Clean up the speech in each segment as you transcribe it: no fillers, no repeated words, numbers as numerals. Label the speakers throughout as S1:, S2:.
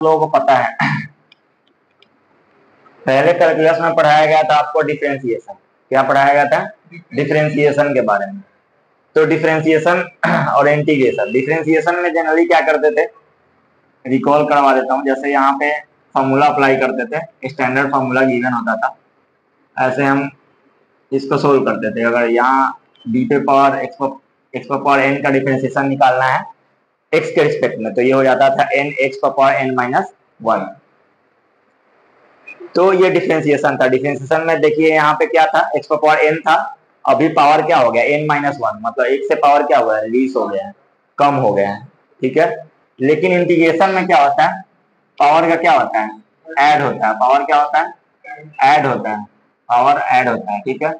S1: लोगों को पता है, पहले कैलकुलस में पढ़ाया गया था आपको डिफरेंशिएशन। क्या पढ़ाया गया था? डिफरेंशिएशन के बारे में। तो डिफरेंशिएशन और इंटीग्रेशन, डिफरेंशिएशन में जनरली क्या करते थे, रिकॉल करवा देता हूँ। जैसे यहाँ पे फॉर्मूला अप्लाई करते थे, स्टैंडर्ड फॉर्मूला गिवन होता था, ऐसे हम इसको सोल्व करते थे। अगर यहाँ डी पे पावर एक्स पावर एन का डिफरेंशिएशन निकालना है एक्स के रिस्पेक्ट में, तो ये हो जाता था n x power n minus 1। तो ये डिफरेंशिएशन था। डिफरेंशिएशन में देखिए यहाँ पे क्या था, एक्स पावर एन था, अभी पावर क्या हो गया, एन माइनस 1, मतलब एक से पावर क्या हुआ है, रिड्यूस हो गया है, कम हो गया है, ठीक है। लेकिन इंटीग्रेशन में क्या होता है, पावर का क्या होता है, ऐड होता है। पावर क्या होता है, ऐड होता है, पावर ऐड होता है, ठीक है।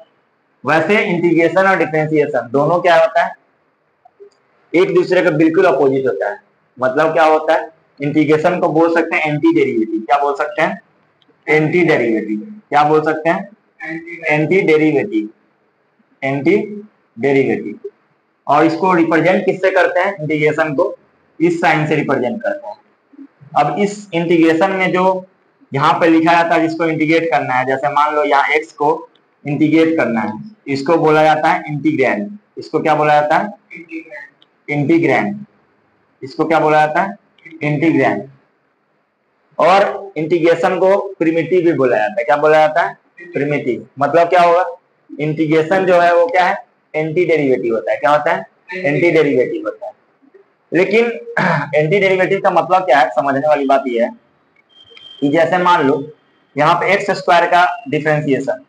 S1: वैसे इंटीग्रेशन और डिफरेंशिएशन दोनों क्या होता है, एक दूसरे का बिल्कुल अपोजिट होता है। मतलब क्या होता है, इंटीग्रेशन को बोल सकते हैं एंटी डेरिवेटिव। क्या बोल सकते हैं, एंटी डेरिवेटिव। क्या बोल सकते हैं, एंटी डेरिवेटिव, एंटी डेरिवेटिव। और इसको रिप्रेजेंट किससे करते हैं, इंटीग्रेशन को इस साइन से रिप्रेजेंट करते हैं। अब इस इंटीग्रेशन में जो यहाँ पे लिखा जाता है, जिसको इंटीग्रेट करना है, जैसे मान लो यहाँ एक्स को इंटीग्रेट करना है, इसको बोला जाता है इंटीग्रैंड। इसको क्या बोला जाता है, इंटीग्रैंड। इसको क्या बोला जाता है, इंटीग्रैंड। और इंटीग्रेशन को प्रिमिटिव भी बोला जाता है। क्या बोला जाता है, प्रिमिटिव। मतलब क्या होगा, इंटीग्रेशन जो है वो क्या है, एंटी डेरिवेटिव होता है। क्या होता है, एंटी डेरिवेटिव होता है। लेकिन एंटी डेरिवेटिव का मतलब क्या है, समझने वाली बात यह है कि जैसे मान लो यहाँ पे एक्स स्क्वायर का डिफरेंशिएशन,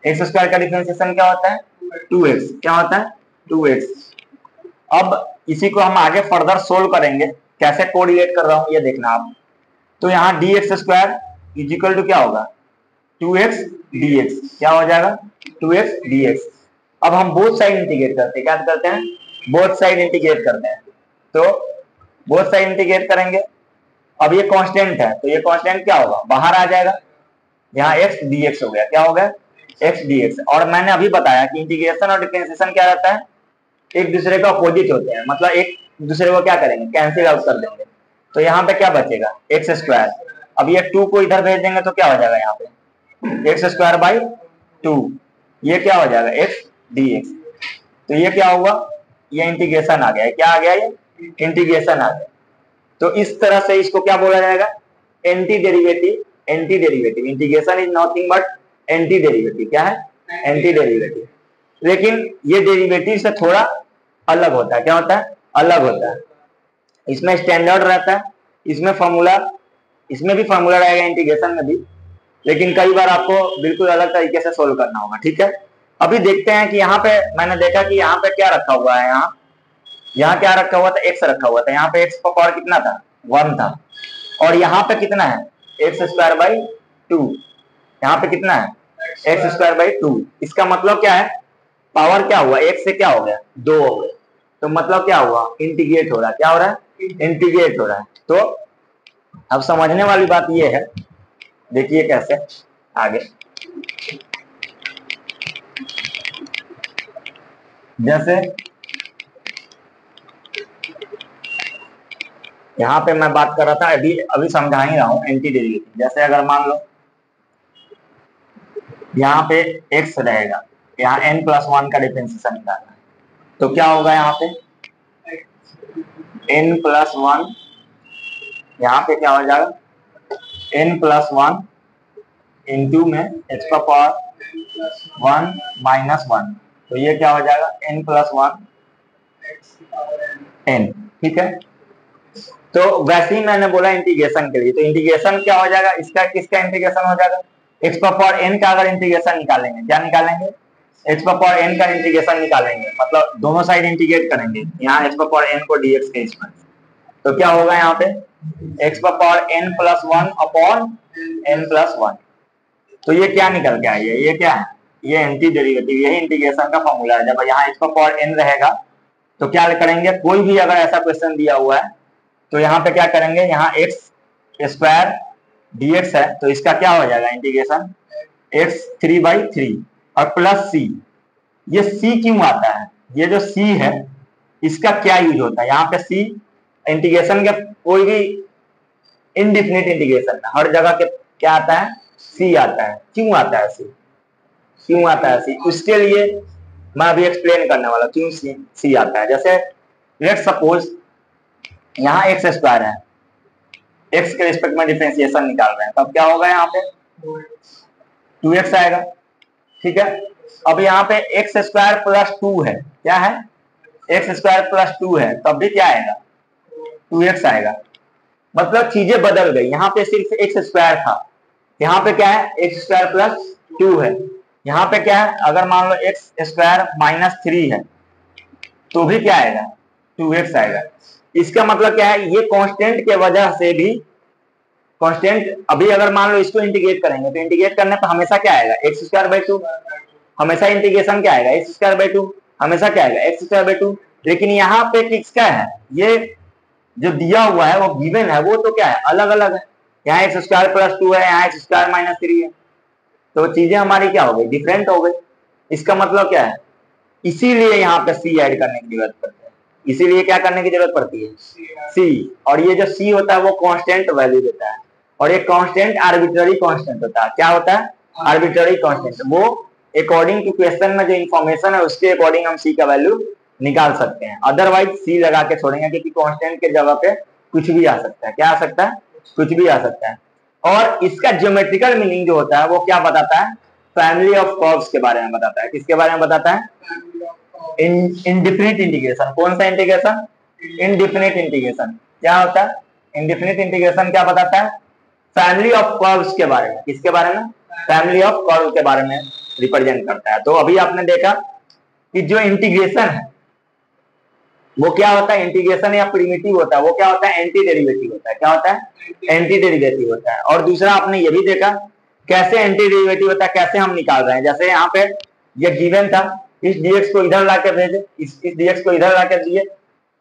S1: एक्स स्क्वायर का डिफरेंशिएशन क्या होता है, 2x। क्या होता है, 2x। अब इसी को हम आगे फर्दर सोल्व करेंगे, कैसे कोरिलेट कर रहा हूं ये देखना आप। तो यहाँ d x square is equal to क्या होगा, 2x dx। क्या हो जाएगा, 2x dx। अब हम बोथ साइड इंटीग्रेट करते हैं, क्या करते हैं, बोथ साइड इंटीग्रेट करते हैं। तो बोथ साइड इंटीग्रेट करेंगे। अब ये कांस्टेंट है, तो ये कांस्टेंट क्या होगा, बाहर आ जाएगा, यहाँ x dx हो गया। क्या हो गया, x dx। और मैंने अभी बताया कि इंटीग्रेशन और डिफरेंशिएशन क्या रहता है, एक दूसरे का अपोजिट होते हैं। मतलब एक दूसरे को क्या करेंगे, कैंसिल आउट कर देंगे। तो यहाँ पे क्या बचेगा, एक्स स्क्वायर। अब ये 2 को इधर भेज देंगे तो क्या हो जाएगा, यहाँ पे एक्स स्क्वायर बाई 2। ये क्या हो जाएगा, एक्स dx। तो ये क्या हुआ, ये इंटीग्रेशन आ गया। क्या आ गया, ये इंटीग्रेशन आ गया। तो इस तरह से इसको क्या बोला जाएगा, anti derivative. Anti derivative, integration is nothing but anti derivative. क्या है, एंटी डेरिवेटिव। लेकिन ये डेरिवेटिव से थोड़ा अलग होता है। क्या होता है, अलग होता है। इसमें स्टैंडर्ड रहता है, इसमें फॉर्मूला, इसमें भी फॉर्मूला रहेगा इंटीग्रेशन में भी, लेकिन कई बार आपको बिल्कुल अलग तरीके से सोल्व करना होगा, ठीक है। अभी देखते हैं कि यहाँ पे मैंने देखा कि यहाँ पे क्या रखा हुआ है, यहाँ क्या रखा हुआ था, एक्स रखा हुआ था। यहाँ पे एक्स का पावर कितना था, 1 था। और यहाँ पे कितना है, एक्स स्क्वायर बाई 2। यहाँ पे कितना है, एक्स स्क्वायर बाई 2। इसका मतलब क्या है, पावर क्या हुआ, एक से क्या हो गया, 2 हो गया। तो मतलब क्या हुआ, इंटीग्रेट हो रहा है। क्या हो रहा है, इंटीग्रेट हो रहा है। तो अब समझने वाली बात ये है, देखिए कैसे आगे। जैसे यहाँ पे मैं बात कर रहा था, अभी समझा ही रहा हूँ एंटी डेरिवेटिव। जैसे अगर मान लो यहाँ पे x रहेगा, यहाँ n+1 का डिफरेंशिएशन निकालना है, तो क्या होगा, यहाँ पे n+1, यहाँ पे क्या हो जाएगा, n+1 इंटू में x का पावर 1 माइनस 1। तो ये क्या हो जाएगा, n+1 n, ठीक है। तो वैसे ही मैंने बोला इंटीग्रेशन के लिए, तो इंटीग्रेशन क्या हो जाएगा, इसका किसका इंटीग्रेशन हो जाएगा, x पावर n का अगर इंटीग्रेशन निकालेंगे, क्या निकालेंगे, x पावर n का इंटीग्रेशन निकालेंगे, मतलब दोनों साइड इंटीग्रेट करेंगे, यहाँ x पावर n को dx के इसमें। तो क्या होगा, यहाँ पे x power n+1 upon n+1। तो ये क्या निकल के आई है, ये क्या है, ये एंटी डेरिवेटिव। यही इंटीग्रेशन का फॉर्मूला है। जब यहाँ x पावर n रहेगा तो क्या करेंगे, कोई भी अगर ऐसा क्वेश्चन दिया हुआ है तो यहाँ पे क्या करेंगे, यहाँ एक्स स्क्वायर dx है, तो इसका क्या हो जाएगा इंटीग्रेशन, x 3/3 और प्लस c। ये c क्यों आता है, ये जो c है इसका क्या यूज होता है, यहाँ पे c इंटीग्रेशन के कोई भी इनडिफिनिट इंटीग्रेशन में हर जगह के क्या आता है, सी आता है। क्यों आता है सी, क्यों आता है सी, उसके लिए मैं अभी एक्सप्लेन करने वाला क्यों सी आता है। जैसे लेट्स सपोज यहाँ एक्स स्क्वायर है, एक्स के रिस्पेक्ट में डिफरेंशिएशन निकाल रहे हैं, तब क्या होगा, यहाँ पे 2x आएगा, ठीक है। अब यहाँ पे एक्स स्क्वायर प्लस 2 है, क्या है, एक्स स्क्वायर प्लस 2 है, तब भी क्या आएगा, 2x आएगा। मतलब चीजें बदल गई, यहाँ पे सिर्फ एक्स स्क्वायर था, यहाँ पे क्या है, एक्स स्क्वायर प्लस 2 है। यहाँ पे क्या है, अगर मान लो एक्स स्क्वायर माइनस 3 है तो भी क्या आएगा, 2x आएगा। इसका मतलब क्या है, ये कांस्टेंट के वजह से भी, कांस्टेंट अभी अगर मान लो इसको इंटीग्रेट करेंगे तो इंटीग्रेट करने पर हमेशा क्या आएगा, एक्स स्क्वायर बाई 2, हमेशा इंटीग्रेशन क्या आएगा, एक्स स्क्वायर बाई 2, हमेशा क्या आएगा, एक्स स्क्वायर बाई 2। लेकिन यहाँ पे किसका है, ये जो दिया हुआ है वो गिवन है, वो तो क्या है, अलग अलग है। यहाँ एक्स स्क्वायर प्लस 2 है, यहाँ एक्स स्क्वायर माइनस 3 है, तो चीजें हमारी क्या हो गई, डिफरेंट हो गई। इसका मतलब क्या है, इसीलिए यहाँ पे सी ऐड करने की जरूरत पड़ती है, इसीलिए क्या करने की जरूरत पड़ती है, सी। और ये जो सी होता है वो कांस्टेंट वैल्यू देता है, और ये कांस्टेंट आर्बिट्ररी कांस्टेंट होता है। क्या होता है, आर्बिट्ररी कांस्टेंट। वो अकॉर्डिंग टू क्वेश्चन में जो इन्फॉर्मेशन है उसके अकॉर्डिंग हम सी का वैल्यू निकाल सकते हैं, अदरवाइज सी लगा के छोड़ेंगे, क्योंकि कांस्टेंट के जगह पे कुछ भी आ सकता है। क्या आ सकता है, कुछ भी आ सकता है। और इसका ज्योमेट्रिकल मीनिंग जो होता है वो क्या बताता है, फैमिली ऑफ कर्व्स के बारे में बताता है। किसके बारे में बताता है, इनडिफिनिट इंटीग्रेशन। कौन सा इंटीग्रेशन, इनडिफिनिट इंटीग्रेशन। क्या होता है, इनडिफिनिट इंटीग्रेशन क्या बताता है, फैमिली ऑफ कर्व्स के बारे में। किसके बारे में, फैमिली ऑफ कर्व के बारे में रिप्रेजेंट करता है। तो अभी आपने देखा कि जो इंटीग्रेशन है वो क्या होता है, इंटीग्रेशन या प्रिमिटिव होता है, वो क्या होता है, एंटी डेरिवेटिव होता है। क्या होता है, एंटी डेरिवेटिव होता है। और दूसरा आपने ये भी देखा कैसे एंटी डेरिवेटिव होता है, कैसे हम निकाल रहे हैं। जैसे यहाँ पे ये गिवन था, इस dx को इधर लाके भेजे, इस dx को इधर लाके दिए,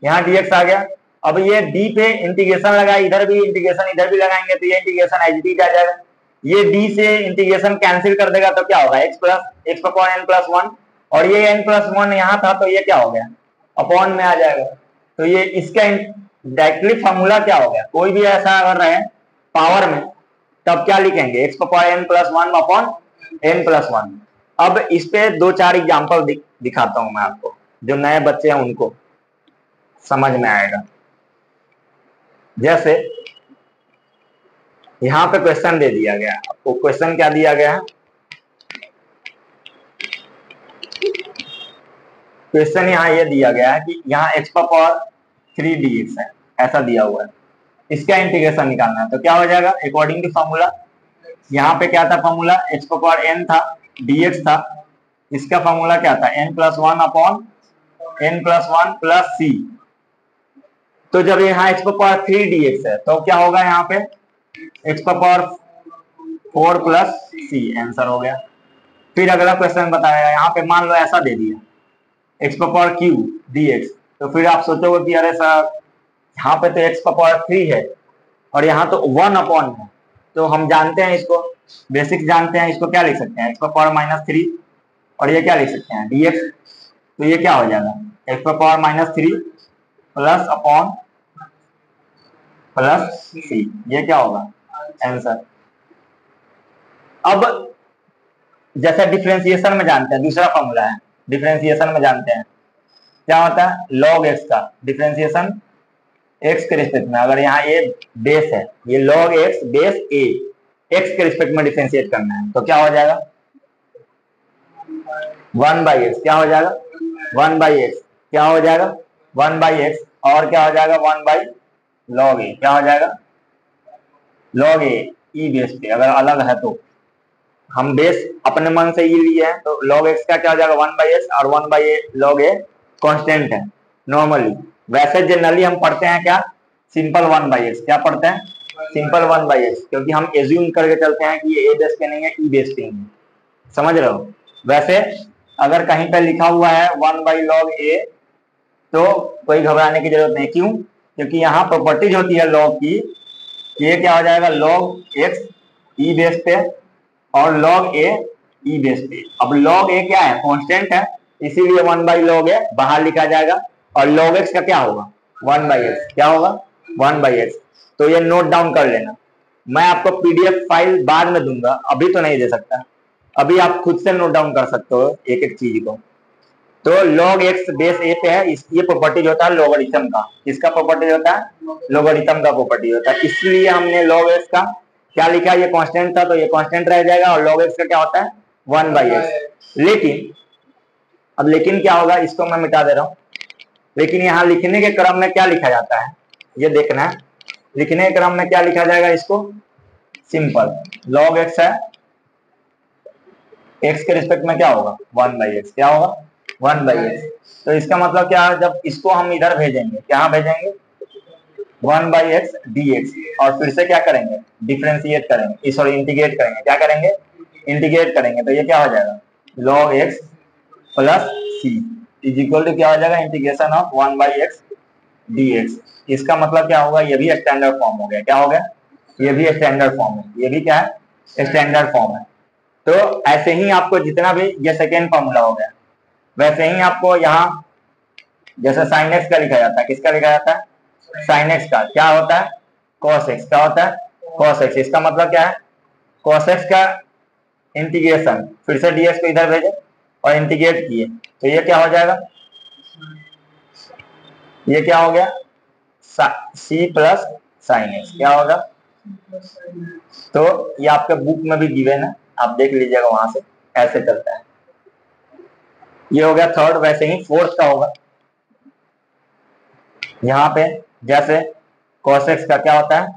S1: यहाँ dx आ गया। अब ये d पे इंटीग्रेशन लगा, इधर भी इंटीग्रेशन इधर भी लगाएंगे तो ये इंटीग्रेशन एज इट इज आ जाएगा। ये d से इंटीग्रेशन कैंसिल कर देगा तो क्या होगा, x पावर n प्लस 1, और ये n प्लस 1 यहाँ था तो ये क्या हो गया, अपॉन में आ जाएगा। तो ये इसका डायरेक्टली फॉर्मूला क्या हो गया, कोई भी ऐसा अगर रहे पावर में तब क्या लिखेंगे, x power n plus 1 upon n plus 1। अब इस पे 2-4 एग्जाम्पल दिखाता हूं मैं आपको, जो नए बच्चे हैं उनको समझ में आएगा। जैसे यहाँ पे क्वेश्चन दे दिया गया आपको, क्वेश्चन क्या दिया गया है, क्वेश्चन यहाँ ये दिया गया है कि यहाँ x पावर 3 dx है, ऐसा दिया हुआ है, इसका इंटीग्रेशन निकालना है। तो क्या हो जाएगा, अकॉर्डिंग टू फॉर्मूला, यहाँ पे क्या था फॉर्मूला, x पावर n था, dx था, इसका फॉर्मूला क्या था, n plus 1 upon n plus 1 plus c। तो जब यहाँ x पावर 3 dx है तो क्या होगा, यहाँ पे x power 4 plus c, answer हो गया। फिर अगला क्वेश्चन बताया, यहाँ पे मान लो ऐसा दे दिया x पावर q dx, तो फिर आप सोचोगे कि अरे सर यहाँ पे तो x पावर 3 है और यहाँ तो 1 अपॉन है, तो हम जानते हैं इसको, बेसिक जानते हैं, इसको क्या लिख सकते हैं, x पावर माइनस 3, और ये क्या लिख सकते हैं, dx। तो ये क्या हो जाएगा, x power minus 3 plus upon plus c, ये क्या होगा, आंसर। अब जैसा डिफरेंशिएशन में जानते हैं, दूसरा फॉर्मूला है डिफरेंशिएशन में जानते हैं, क्या होता है, log x का डिफरेंशिएशन x के रिस्पेक्ट में। अगर यहाँ a बेस है, ये log x base a, x के रिस्पेक्ट में डिफरेंशिएट करना है, तो क्या हो जाएगा 1/x, क्या हो जाएगा 1/x, क्या हो जाएगा 1/x, और क्या हो जाएगा 1/log a, क्या हो जाएगा log a e बेस पे। अगर अलग है तो हम बेस अपने मन से ही लिए हैं, तो log x का क्या हो जाएगा 1/x, और 1/log a कांस्टेंट है नॉर्मली। वैसे जनरली हम पढ़ते हैं क्या, सिंपल 1/x, क्या पढ़ते हैं, सिंपल 1/x, क्योंकि हम एज्यूम करके चलते हैं कि ये a बेस पे नहीं है, e बेस पे नहीं है, समझ रहे हो। वैसे अगर कहीं पे लिखा हुआ है 1/log a तो कोई घबराने की जरूरत नहीं। क्यों, क्योंकि यहाँ प्रॉपर्टीज होती है log की, ये क्या हो जाएगा log x e बेस पे और log a e बेस पे। अब log a क्या है, कांस्टेंट है, इसीलिए 1/log a बाहर लिखा जाएगा, और log x का क्या होगा 1/x, क्या होगा 1/x। तो ये नोट डाउन कर लेना। मैं आपको पीडीएफ फाइल बाद में दूंगा, अभी तो नहीं दे सकता। अभी आप खुद से नोट डाउन कर सकते हो एक एक चीज को। तो log x बेस a पे है, ये प्रॉपर्टीज होता है लॉगरिथम का। किसका प्रॉपर्टीज होता है? लॉगरिथम का प्रॉपर्टीज होता है। इसलिए हमने log x का क्या लिखा, ये कांस्टेंट था तो ये कांस्टेंट रह जाएगा, और log x का क्या होता है 1/x। लेकिन क्या होगा, इसको मैं मिटा दे रहा हूँ। लेकिन यहाँ लिखने के क्रम में क्या लिखा जाता है ये देखना है। लिखने के क्रम में क्या लिखा जाएगा, इसको सिंपल log x है, x के रिस्पेक्ट में क्या होगा 1/x, क्या होगा 1/x। तो इसका मतलब क्या है, जब इसको हम इधर भेजेंगे, क्या भेजेंगे 1/x dx, और फिर से क्या करेंगे डिफरेंशिएट करेंगे, सॉरी इंटीग्रेट करेंगे। क्या करेंगे इंटीग्रेट करेंगे, तो ये क्या हो जाएगा log x plus c is equal to क्या हो जाएगा इंटीग्रेशन ऑफ 1/x dx। इसका मतलब क्या होगा, ये भी स्टैंडर्ड फॉर्म हो गया। क्या हो गया, ये भी स्टैंडर्ड फॉर्म है, ये भी क्या है स्टैंडर्ड फॉर्म है। तो ऐसे ही आपको जितना भी, ये सेकेंड फॉर्मूला हो गया, वैसे ही आपको यहाँ जैसे sin x का लिखा जाता है, किसका लिखा जाता है sin x का, क्या होता है cos x, क्या होता है cos x। इसका मतलब क्या है cos x का इंटीग्रेशन, फिर से dx को इधर भेजे और इंटीग्रेट किए, तो ये क्या हो जाएगा, ये क्या हो गया c प्लस sin x, क्या होगा। तो ये आपके बुक में भी गिवन है, आप देख लीजिएगा वहां से, ऐसे चलता है। ये हो गया थर्ड। वैसे ही फोर्थ का होगा, यहाँ पे जैसे cos x का क्या होता है,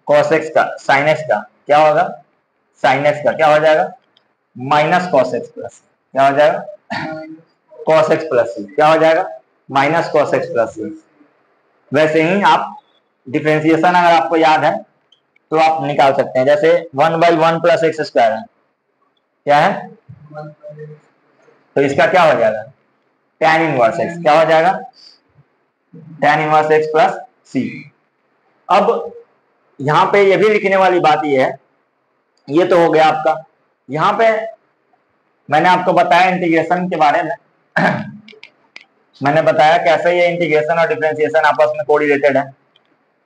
S1: cos x का sin x का क्या होगा, sin x का क्या हो जाएगा माइनस cos x प्लस, क्या हो जाएगा cos x प्लस c, क्या हो जाएगा minus cos x plus c। वैसे ही आप डिफरेंशिएशन अगर आपको याद है तो आप निकाल सकते हैं। जैसे 1/1 प्लस एक्स स्क्वायर है, क्या है, तो इसका क्या हो जाएगा tan इनवर्स x, क्या हो जाएगा tan inverse x plus c। अब यहाँ पे ये भी लिखने वाली बात ये है, ये तो हो गया आपका। यहाँ पे मैंने आपको बताया इंटीग्रेशन के बारे में मैंने बताया कैसे ये इंटीग्रेशन और डिफरेंशिएशन आपस में कोरिलेटेड है।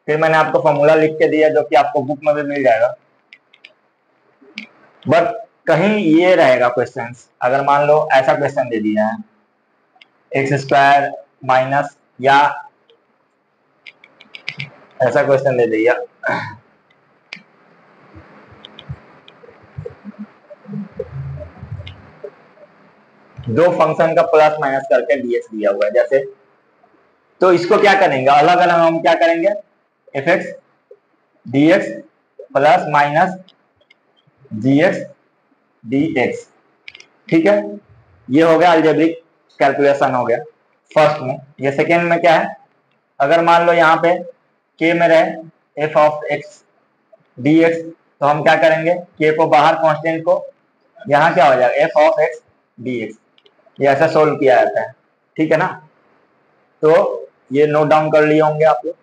S1: फिर मैंने आपको फॉर्मूला लिख के दिया जो कि आपको बुक में भी मिल जाएगा। बट कहीं ये रहेगा क्वेश्चन, अगर मान लो ऐसा क्वेश्चन दे दिया है एक्स स्क्वायर माइनस, या ऐसा क्वेश्चन दे दिया दो फंक्शन का प्लस माइनस करके dx दिया हुआ है जैसे, तो इसको क्या करेंगे अलग अलग हम क्या करेंगे fx dx plus minus gx dx, ठीक है। ये हो गया अलजेब्रिक कैलकुलेशन हो गया फर्स्ट में। ये सेकेंड में क्या है, अगर मान लो यहाँ पे k में रहे f ऑफ x dx, तो हम क्या करेंगे k को बाहर कांस्टेंट को, यहाँ क्या हो जाएगा f ऑफ x dx। ये ऐसा सोल्व किया जाता है, ठीक है ना। तो ये नोट डाउन कर लिए होंगे आप लोग,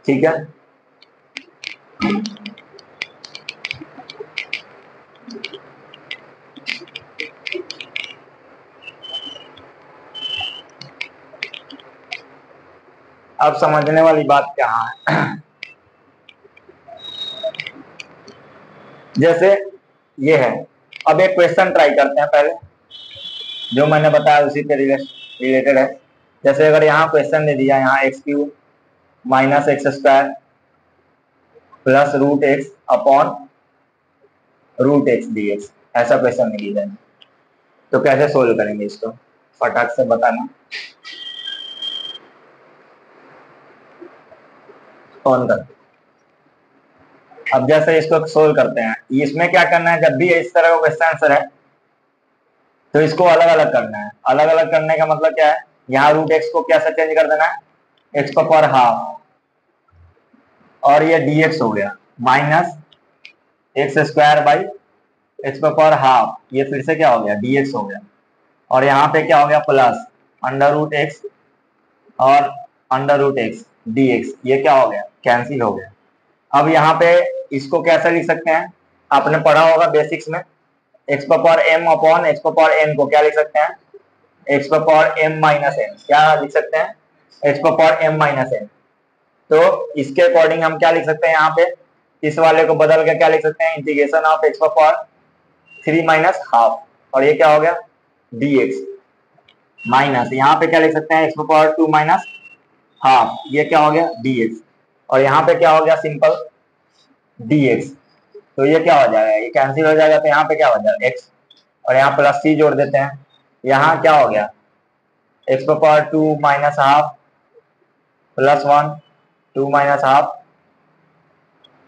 S1: ठीक है। अब समझने वाली बात क्या है जैसे ये है, अब एक क्वेश्चन ट्राई करते हैं पहले, जो मैंने बताया उसी पे रिलेटेड है। जैसे अगर यहाँ क्वेश्चन दे दिया, यहाँ x³ minus x square plus root x upon root x dx, ऐसा क्वेश्चन मिल जाए, तो कैसे सोल्व करेंगे इसको, फटाक से बताना। कौन कर, अब जैसे इसको सोल्व करते हैं, इसमें क्या करना है, जब भी इस तरह का क्वेश्चन आंसर है तो इसको अलग अलग करना है। अलग अलग करने का मतलब क्या है, यहाँ रूट एक्स को कैसे चेंज कर देना है एक्स का पावर हाफ, और ये dx हो गया minus x square by x का पावर हाफ, ये फिर से क्या हो गया dx हो गया, और यहाँ पे क्या हो गया प्लस अंडर रूट एक्स और अंडर रूट एक्स dx, ये क्या हो गया कैंसिल हो गया। अब यहाँ पे इसको कैसे लिख सकते हैं, आपने पढ़ा होगा बेसिक्स में, x power m upon x power n को क्या लिख सकते हैं x power m minus n, क्या लिख सकते हैं x power m minus n। तो इसके अकॉर्डिंग हम क्या लिख सकते हैं, यहाँ पे इस वाले को बदल के क्या लिख सकते हैं, integration of x power 3 minus half, और ये क्या हो गया dx, माइनस यहाँ पे क्या लिख सकते हैं, एक्स पावर 2 माइनस हाफ, ये क्या हो गया dx, और यहाँ पे क्या हो गया सिंपल dx, तो ये क्या हो जाएगा, ये कैंसिल हो जाएगा, तो यहाँ पे क्या हो जाएगा x, और यहाँ प्लस c जोड़ देते हैं, यहाँ क्या हो गया x power 2 minus half plus 1, 2 minus half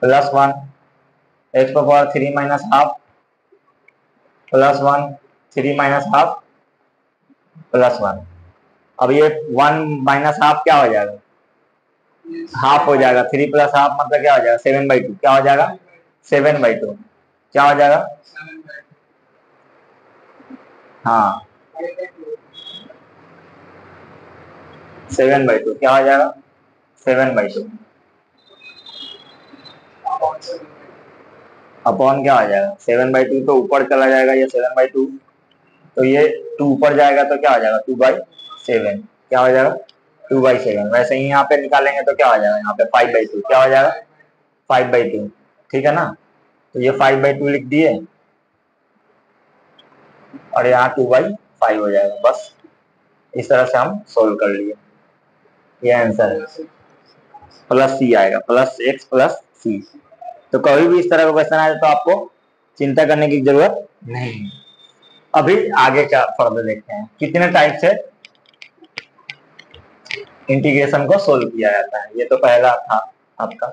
S1: plus 1, x power 3 minus half plus 1, 3 minus half plus 1। अब ये 1 माइनस हाफ क्या हो जाएगा, हाफ हो जाएगा, 3 प्लस हाफ मतलब क्या हो जाएगा 7/2, क्या हो जाएगा 7/2, क्या हो जाएगा, हाँ 7/2, क्या हो जाएगा 7/2 अपॉन क्या हो जाएगा 7/2, तो ऊपर चला जाएगा ये 7/2, तो ये 2 ऊपर जाएगा तो क्या हो जाएगा 2/7, क्या हो जाएगा 2/7। वैसे ही यहाँ पे निकालेंगे तो क्या हो जाएगा, यहाँ पे 5/2, क्या हो जाएगा 5/2, ठीक है ना, तो ये 5/2 लिख दिए और यहाँ 2/5 हो जाएगा, बस इस तरह से हम सोल्व कर लिए, ये आंसर है, प्लस सी आएगा, प्लस एक्स प्लस सी। तो कभी भी इस तरह का क्वेश्चन आए तो आपको चिंता करने की जरूरत नहीं। अभी आगे का फर्दर देखते हैं कितने टाइप से इंटीग्रेशन को सोल्व किया जाता है। ये तो पहला था आपका।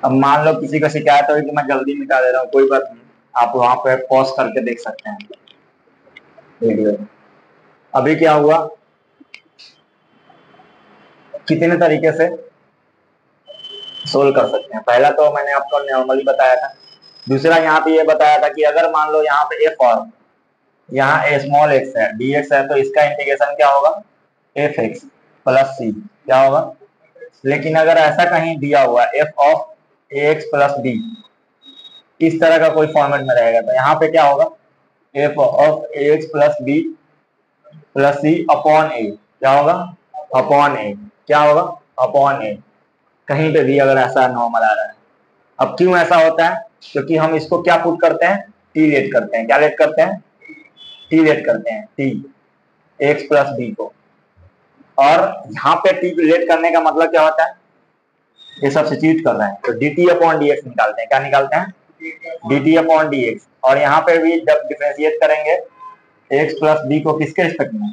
S1: अब मान लो किसी को शिकायत हो कि मैं जल्दी मिटा दे रहा हूँ, कोई बात नहीं, आप वहां पे पॉज करके देख सकते हैं वीडियो। अभी क्या हुआ, कितने तरीके से सोल्व कर सकते हैं। पहला तो मैंने आपको नॉर्मली बताया था, दूसरा यहाँ पे ये बताया था कि अगर मान लो यहाँ पे एफ और यहाँ ए स्मॉल एक्स है dx है, तो इसका इंटीग्रेशन क्या होगा एफ एक्स प्लस सी, क्या होगा। लेकिन अगर ऐसा कहीं दिया हुआ f of a x plus b, इस तरह का कोई फॉर्मेट में रहेगा, तो यहाँ पे क्या होगा f of a x plus b plus c upon a, क्या होगा अपॉन ए, क्या होगा अपॉन ए। कहीं पे भी अगर ऐसा नॉर्मल आ रहा है। अब क्यों ऐसा होता है, क्योंकि हम इसको क्या पुट करते हैं, टी लेट करते हैं, क्या लेट करते हैं, टी लेट करते हैं, टी एक्स प्लस बी को। और यहाँ पे टी लेट करने का मतलब क्या होता है, ये सब्स्टिट्यूट कर रहे हैं, तो D t upon D x निकालते हैं, क्या निकालते हैं D t upon D x. और यहाँ पे भी जब डिफरेंशिएट करेंगे एक्स प्लस बी को किसके रिस्पेक्ट में,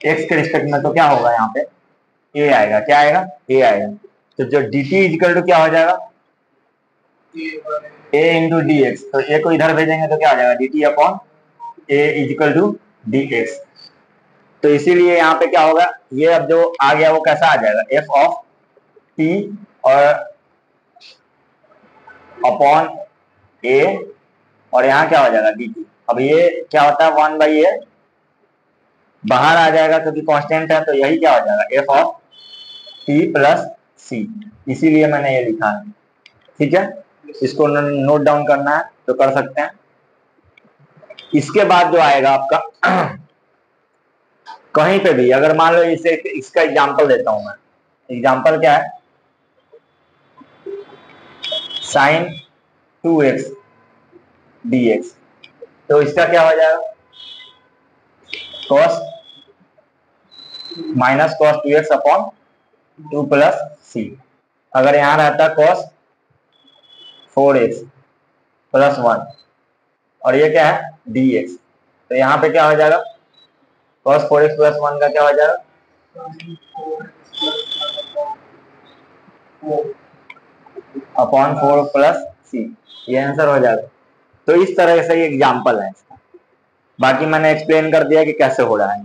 S1: एक्स के रिस्पेक्ट में, तो क्या होगा यहाँ पे ए आएगा, क्या आएगा ए आएगा। तो जो डी टी इजिकल टू क्या हो जाएगा ए इंटू डी एक्स, तो ए को इधर भेजेंगे तो क्या हो जाएगा d t upon a equal to d x. तो इसीलिए यहाँ पे क्या होगा, ये अब जो आ गया वो कैसा आ जाएगा एफ ऑफ टी और अपॉन ए, और यहाँ क्या हो जाएगा डी टी। अब ये क्या होता है 1/a बाहर आ जाएगा क्योंकि कांस्टेंट है, तो यही क्या हो जाएगा एफ ऑफ टी प्लस सी, इसीलिए मैंने ये लिखा है। ठीक है, इसको नोट डाउन करना है तो कर सकते हैं। इसके बाद जो आएगा आपका कहीं पे भी अगर मान लो इसे इसका एग्जांपल देता हूं मैं, एग्जांपल क्या है साइन 2x dx, तो इसका क्या हो जाएगा cos minus cos 2x upon 2 plus c. अगर यहां रहता cos 4x प्लस 1 और ये क्या है dx, तो यहाँ पे क्या हो जाएगा cos 4x प्लस 1 का क्या हो जाएगा अपॉन 4 प्लस सी, ये आंसर हो जाएगा। तो इस तरह से ये एग्जाम्पल है इसका, बाकी मैंने एक्सप्लेन कर दिया कि कैसे हो रहा है।